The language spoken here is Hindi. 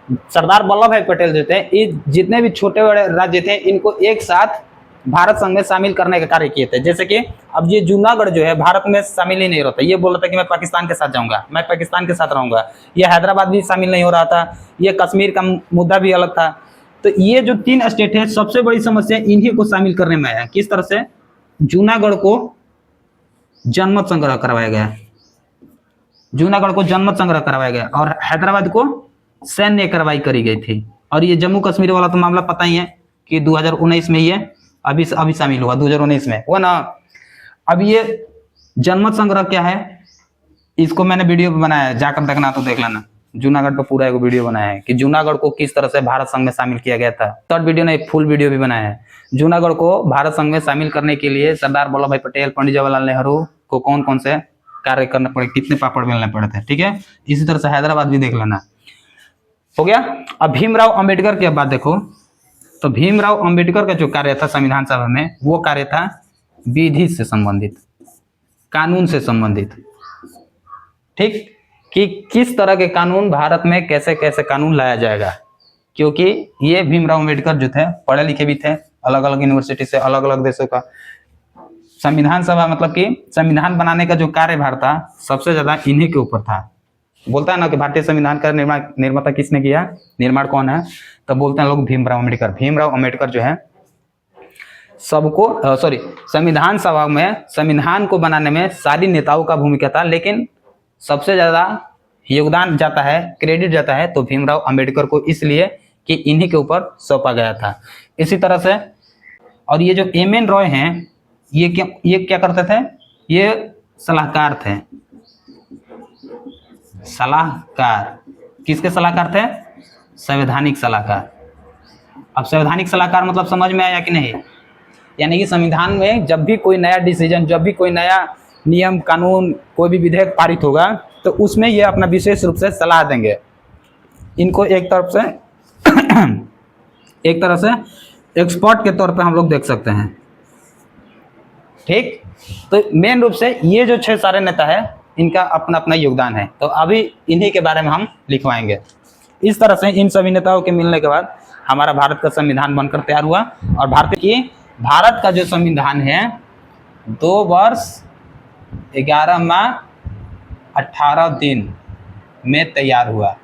सरदार वल्लभ भाई पटेल जो थे, ये जितने भी छोटे बड़े राज्य थे इनको एक साथ भारत संघ में शामिल करने का कार्य किए थे। जैसे कि अब ये जूनागढ़ जो है भारत में शामिल ही नहीं होता, ये बोल रहा था कि मैं पाकिस्तान के साथ जाऊंगा, मैं पाकिस्तान के साथ रहूंगा। ये हैदराबाद भी शामिल नहीं हो रहा था, ये कश्मीर का मुद्दा भी अलग था। तो ये जो 3 स्टेट है, सबसे बड़ी समस्या इन्हीं को शामिल करने में आया। किस तरह से? जूनागढ़ को जनमत संग्रह करवाया गया, जूनागढ़ को जनमत संग्रह करवाया गया और हैदराबाद को सैन्य कार्रवाई करी गई थी। और ये जम्मू कश्मीर वाला तो मामला पता ही है कि 2019 में ये अभी शामिल हुआ, 2019 में वो ना। अब ये जनमत संग्रह क्या है, इसको मैंने वीडियो पे बनाया है, जाकर देखना तो देख लेना। जूनागढ़ पर पूरा एक वीडियो बनाया है कि जूनागढ़ को किस तरह से भारत संघ में शामिल किया गया था। थर्ड वीडियो ने एक फुल वीडियो भी बनाया है। जूनागढ़ को भारत संघ में शामिल करने के लिए सरदार वल्लभ भाई पटेल, पंडित जवाहरलाल नेहरू को कौन कौन से कार्य करने पड़े, कितने पापड़ बेलने पड़े थे। ठीक है, इसी तरह से हैदराबाद भी देख लेना। हो गया। अब भीमराव अंबेडकर की बात देखो, तो भीमराव अंबेडकर का जो कार्य था संविधान सभा में, वो कार्य था विधि से संबंधित, कानून से संबंधित। ठीक, कि किस तरह के कानून भारत में कैसे कैसे कानून लाया जाएगा, क्योंकि ये भीमराव अंबेडकर जो थे पढ़े लिखे भी थे, अलग अलग यूनिवर्सिटी से, अलग अलग देशों का। संविधान सभा मतलब कि संविधान बनाने का जो कार्यभार था सबसे ज्यादा इन्हीं के ऊपर था। बोलता है ना कि भारतीय संविधान का निर्माता किसने किया, निर्माण कौन है, तो बोलते हैं लोग भीमराव अम्बेडकर। भीमराव अम्बेडकर जो है सबको संविधान सभा में संविधान को बनाने में सारी नेताओं का भूमिका था, लेकिन सबसे ज्यादा योगदान जाता है, क्रेडिट जाता है तो भीमराव अम्बेडकर को, इसलिए कि इन्हीं के ऊपर सौंपा गया था। इसी तरह से और ये जो एम.एन. रॉय हैं, ये क्या करते थे, ये सलाहकार थे। सलाहकार, किसके सलाहकार थे? संवैधानिक सलाहकार। अब संवैधानिक सलाहकार मतलब समझ में आया कि नहीं? यानी कि संविधान में जब भी कोई नया डिसीजन, जब भी कोई नया नियम कानून, कोई भी विधेयक पारित होगा तो उसमें ये अपना विशेष रूप से सलाह देंगे। इनको एक तरह से एक्सपर्ट के तौर पे हम लोग देख सकते हैं। ठीक, तो मेन रूप से ये जो 6 सारे नेता है, इनका अपना अपना योगदान है। तो अभी इन्हीं के बारे में हम लिखवाएंगे। इस तरह से इन सभी नेताओं के मिलने के बाद हमारा भारत का संविधान बनकर तैयार हुआ। और भारत का जो संविधान है 2 वर्ष 11 माह 18 दिन में तैयार हुआ।